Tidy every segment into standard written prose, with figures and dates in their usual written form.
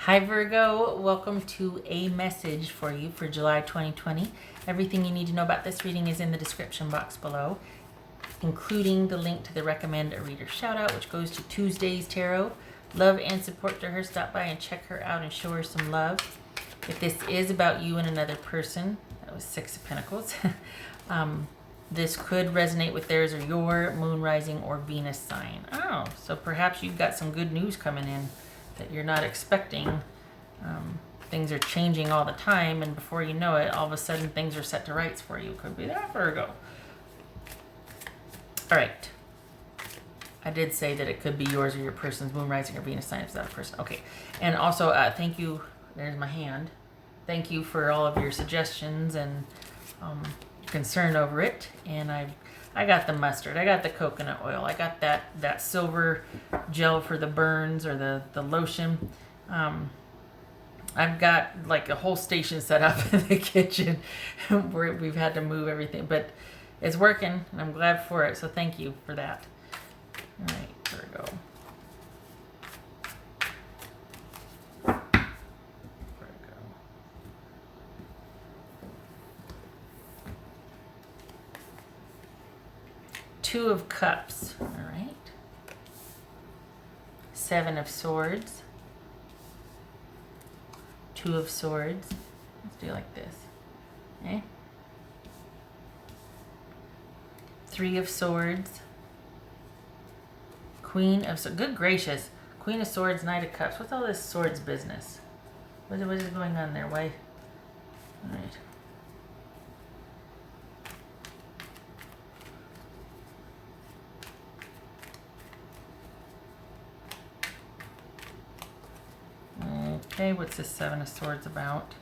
Hi Virgo, welcome to a message for you for July 2020. Everything you need to know about this reading is in the description box below, including the link to the recommend a reader shout out, which goes to Tuesday's Tarot. Love and support to her. Stop by and check her out and show her some love. If this is about you and another person, that was Six of Pentacles, this could resonate with theirs or your moon, rising, or Venus sign. Oh, so perhaps you've got some good news coming in that you're not expecting. Things are changing all the time, and before you know it, all of a sudden things are set to rights for you. Could be that, Virgo. All right. I did say that it could be yours or your person's moon, rising, or Venus sign if it's that person. Okay. And also, thank you. There's my hand. Thank you for all of your suggestions and concern over it. And I got the mustard. I got the coconut oil. I got that silver gel for the burns, or the lotion. I've got like a whole station set up in the kitchen where we've had to move everything, but it's working and I'm glad for it. So thank you for that. All right, Virgo. Two of Cups, all right. Seven of Swords. Two of Swords. Let's do like this. Okay. Three of Swords. Queen of Swords. Good gracious. Queen of Swords, Knight of Cups. What's all this swords business? What is going on there? Why? All right. Okay, what's this Seven of Swords about?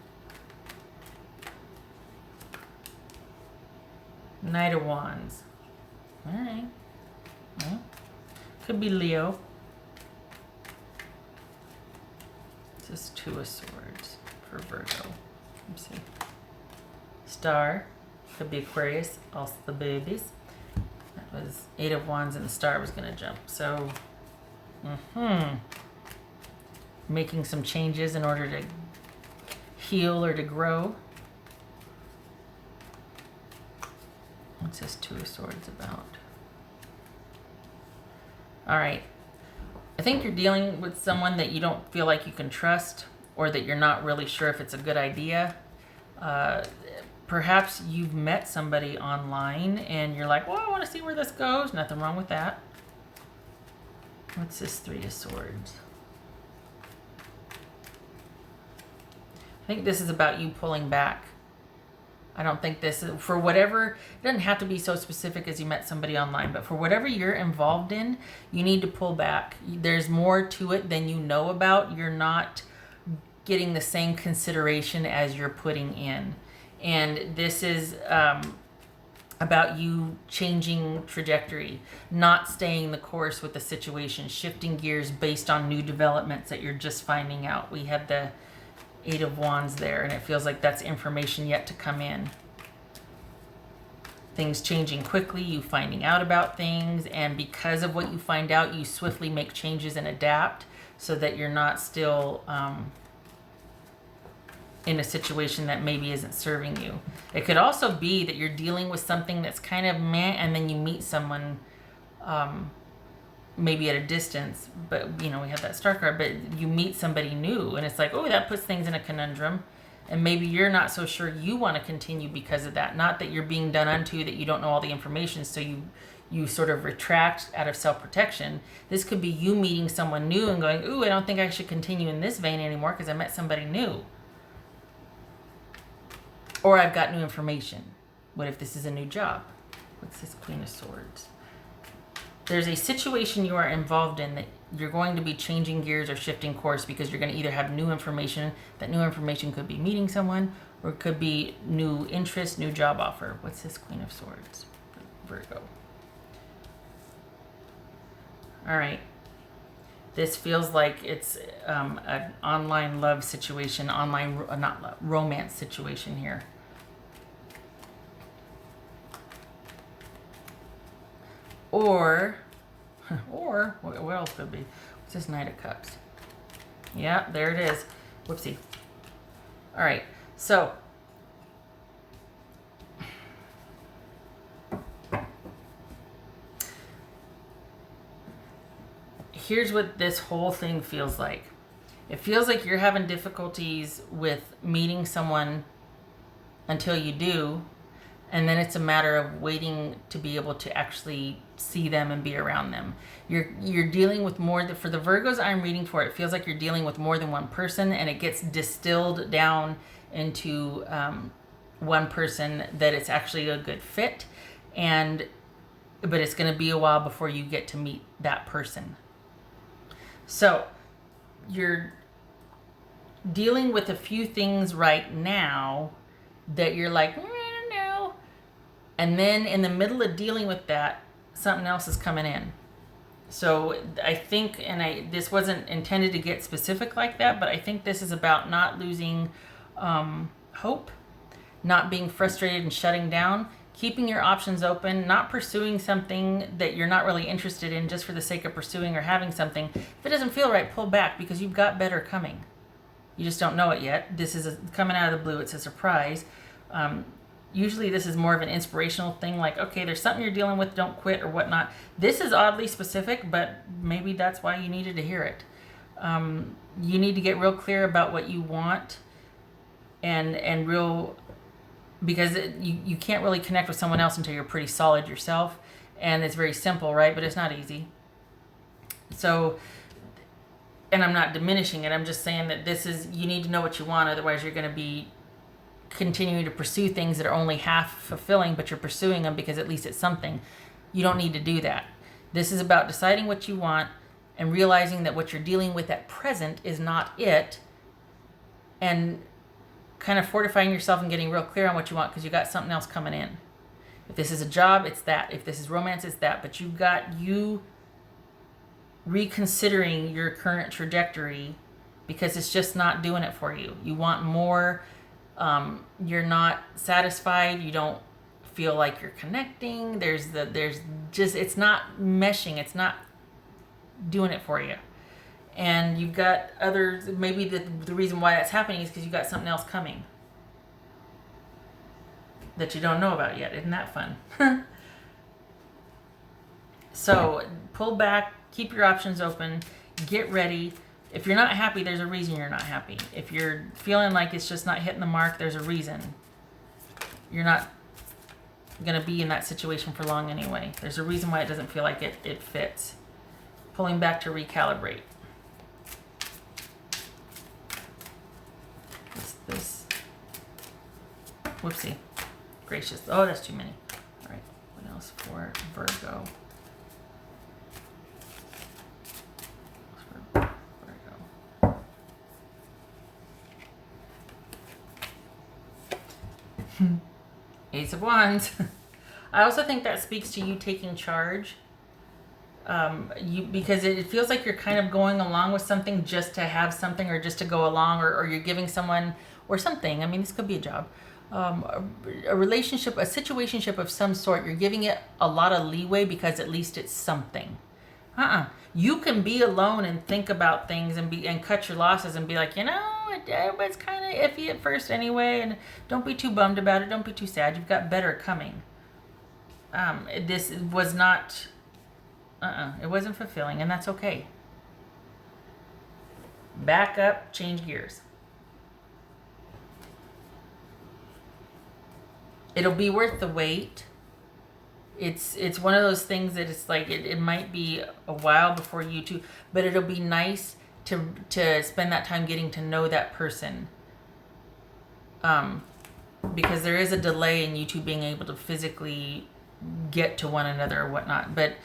Knight of Wands. All right. Well, could be Leo. This is Two of Swords for Virgo. Let's see. Star. Could be Aquarius. Also the babies. That was Eight of Wands, and the star was going to jump. So, making some changes in order to heal or to grow. What's this Two of Swords about? All right. I think you're dealing with someone that you don't feel like you can trust, or that you're not really sure if it's a good idea. Perhaps you've met somebody online and you're like, well, I want to see where this goes. Nothing wrong with that. What's this Three of Swords? I think this is about you pulling back. I don't think this is, for whatever, it doesn't have to be so specific as you met somebody online, but for whatever you're involved in, you need to pull back. There's more to it than you know about. You're not getting the same consideration as you're putting in. And this is about you changing trajectory, not staying the course with the situation, shifting gears based on new developments that you're just finding out. We had the Eight of Wands there, and it feels like that's information yet to come in. Things changing quickly, you finding out about things, and because of what you find out, you swiftly make changes and adapt so that you're not still in a situation that maybe isn't serving you. It could also be that you're dealing with something that's kind of meh, and then you meet someone maybe at a distance, but you know, we have that star card, but you meet somebody new and it's like, oh, that puts things in a conundrum, and maybe you're not so sure you want to continue because of that. Not that you're being done unto, that you don't know all the information, so you sort of retract out of self-protection. This could be you meeting someone new and going, ooh, I don't think I should continue in this vein anymore because I met somebody new, or I've got new information. What if this is a new job? What's this Queen of Swords? There's a situation you are involved in that you're going to be changing gears or shifting course because you're going to either have new information. That new information could be meeting someone, or it could be new interest, new job offer. What's this Queen of Swords? Virgo. All right. This feels like it's an online love situation, online, not love, romance situation here. Or what else could be? What's this Knight of Cups? Yeah, there it is. Whoopsie. All right. So here's what this whole thing feels like. It feels like you're having difficulties with meeting someone until you do, and then it's a matter of waiting to be able to actually see them and be around them. You're dealing with more, for the Virgos I'm reading for, it feels like you're dealing with more than one person, and it gets distilled down into one person that it's actually a good fit, but it's going to be a while before you get to meet that person. So you're dealing with a few things right now that you're like, I don't know. And then in the middle of dealing with that, something else is coming in. So I think, and this wasn't intended to get specific like that, but I think this is about not losing hope, not being frustrated and shutting down, keeping your options open, not pursuing something that you're not really interested in just for the sake of pursuing or having something. If it doesn't feel right, pull back, because you've got better coming. You just don't know it yet. This is coming out of the blue. It's a surprise. Usually this is more of an inspirational thing, like, okay, there's something you're dealing with, don't quit or whatnot. This is oddly specific, but maybe that's why you needed to hear it. You need to get real clear about what you want, and real, because you can't really connect with someone else until you're pretty solid yourself. And it's very simple, right? But it's not easy. So, and I'm not diminishing it. I'm just saying that you need to know what you want. Otherwise you're going to be continuing to pursue things that are only half fulfilling, but you're pursuing them because at least it's something. You don't need to do that. This is about deciding what you want and realizing that what you're dealing with at present is not it, and kind of fortifying yourself and getting real clear on what you want, because you got something else coming in. If this is a job, it's that. If this is romance, it's that. But you've got you reconsidering your current trajectory because it's just not doing it for you. You want more. You're not satisfied. You don't feel like you're connecting. It's not meshing. It's not doing it for you. And you've got others. Maybe the reason why that's happening is because you've got something else coming that you don't know about yet. Isn't that fun? So pull back, keep your options open, get ready. If you're not happy, there's a reason you're not happy. If you're feeling like it's just not hitting the mark, there's a reason. You're not going to be in that situation for long anyway. There's a reason why it doesn't feel like it fits. Pulling back to recalibrate. What's this? Whoopsie. Gracious. Oh, that's too many. All right. What else for Virgo? Ace of Wands. I also think that speaks to you taking charge. Because it feels like you're kind of going along with something just to have something, or just to go along, or you're giving someone or something. I mean, this could be a job, a relationship, a situationship of some sort. You're giving it a lot of leeway because at least it's something. You can be alone and think about things and cut your losses and be like, it's kind of iffy at first anyway, and don't be too bummed about it. Don't be too sad. You've got better coming. This was not, it wasn't fulfilling, and that's okay. Back up, change gears. It'll be worth the wait. It's one of those things that it's like it might be a while before you two, but it'll be nice to spend that time getting to know that person. Because there is a delay in you two being able to physically get to one another or whatnot. But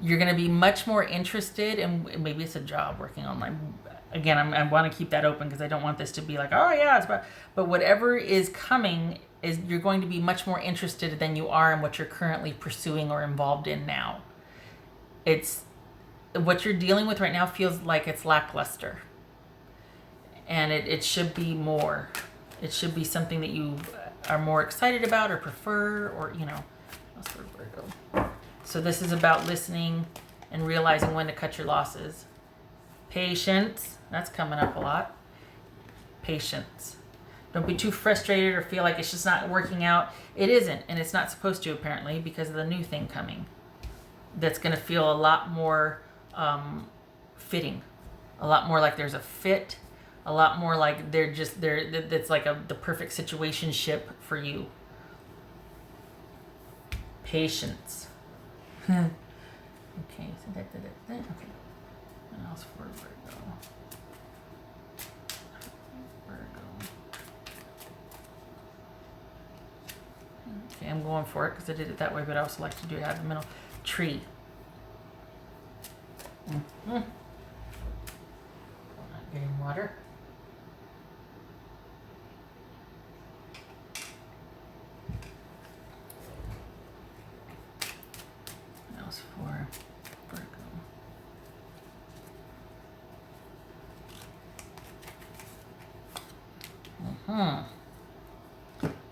you're going to be much more interested, and maybe it's a job working online. Again, I want to keep that open because I don't want this to be like, oh yeah, it's about, but whatever is coming is you're going to be much more interested than you are in what you're currently pursuing or involved in now. It's what you're dealing with right now feels like it's lackluster, and it should be more. It should be something that you are more excited about or prefer, or that's for Virgo. So this is about listening and realizing when to cut your losses. Patience. That's coming up a lot. Patience. Don't be too frustrated or feel like it's just not working out. It isn't, and it's not supposed to, apparently, because of the new thing coming. That's going to feel a lot more fitting. A lot more like there's a fit. A lot more like that's like the perfect situationship for you. Patience. Okay, so okay. What else for Virgo? Okay, I'm going for it because I did it that way, but I also like to do it out of the middle. Tree. Not getting water. What else for Virgo?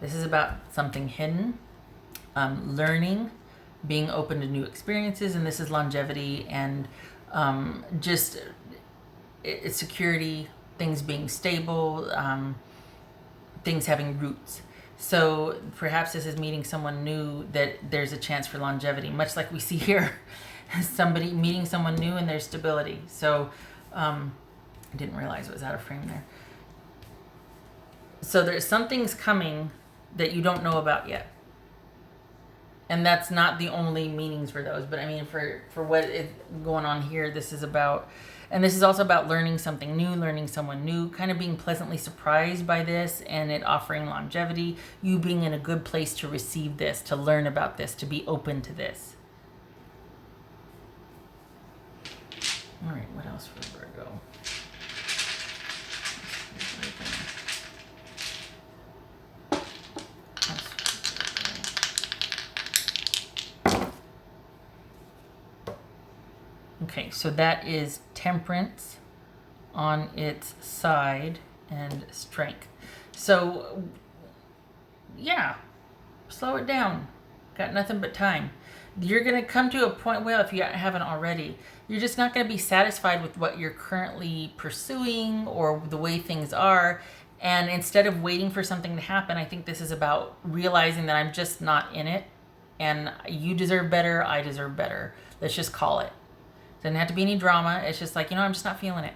This is about something hidden, learning, being open to new experiences, and this is longevity and just security, things being stable, things having roots. So perhaps this is meeting someone new that there's a chance for longevity, much like we see here. Somebody meeting someone new and there's stability. So I didn't realize it was out of frame there. So there's something's coming that you don't know about yet. And that's not the only meanings for those, but I mean, for what is going on here, this is about, and this is also about learning something new, learning someone new, kind of being pleasantly surprised by this and it offering longevity, you being in a good place to receive this, to learn about this, to be open to this. All right, what else for Virgo? Okay, so that is temperance on its side and strength. So, yeah, slow it down. Got nothing but time. You're going to come to a point, well, if you haven't already, you're just not going to be satisfied with what you're currently pursuing or the way things are. And instead of waiting for something to happen, I think this is about realizing that I'm just not in it. And you deserve better, I deserve better. Let's just call it. Doesn't have to be any drama. It's just like, I'm just not feeling it.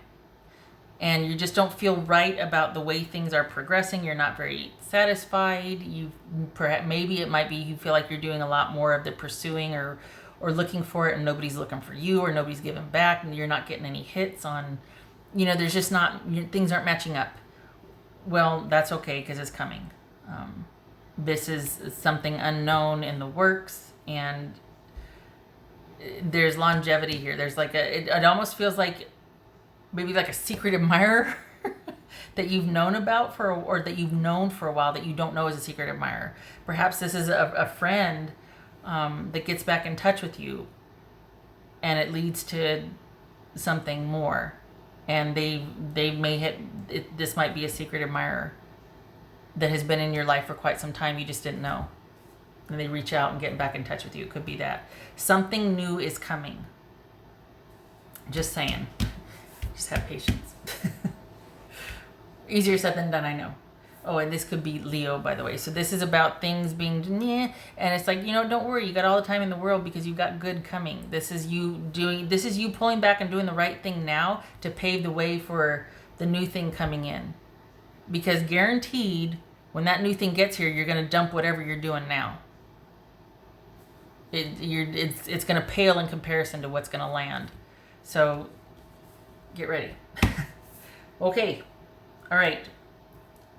And you just don't feel right about the way things are progressing. You're not very satisfied. Maybe it might be you feel like you're doing a lot more of the pursuing or looking for it and nobody's looking for you or nobody's giving back and you're not getting any hits on, there's just not, things aren't matching up. Well, that's okay because it's coming. This is something unknown in the works and there's longevity here. There's like it almost feels like maybe like a secret admirer that you've known about or that you've known for a while that you don't know is a secret admirer. Perhaps this is a friend that gets back in touch with you and it leads to something more. And they may hit, this might be a secret admirer that has been in your life for quite some time. You just didn't know. And they reach out and get back in touch with you. It could be that. Something new is coming. Just saying. Just have patience. Easier said than done, I know. Oh, and this could be Leo, by the way. So this is about things being, and it's like, don't worry. You got all the time in the world because you've got good coming. This is you pulling back and doing the right thing now to pave the way for the new thing coming in. Because guaranteed, when that new thing gets here, you're going to dump whatever you're doing now. It's going to pale in comparison to what's going to land. So get ready. Okay. All right.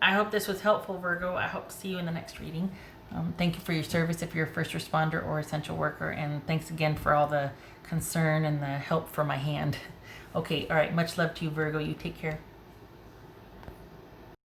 I hope this was helpful, Virgo. I hope to see you in the next reading. Thank you for your service if you're a first responder or essential worker. And thanks again for all the concern and the help for my hand. Okay. All right. Much love to you, Virgo. You take care.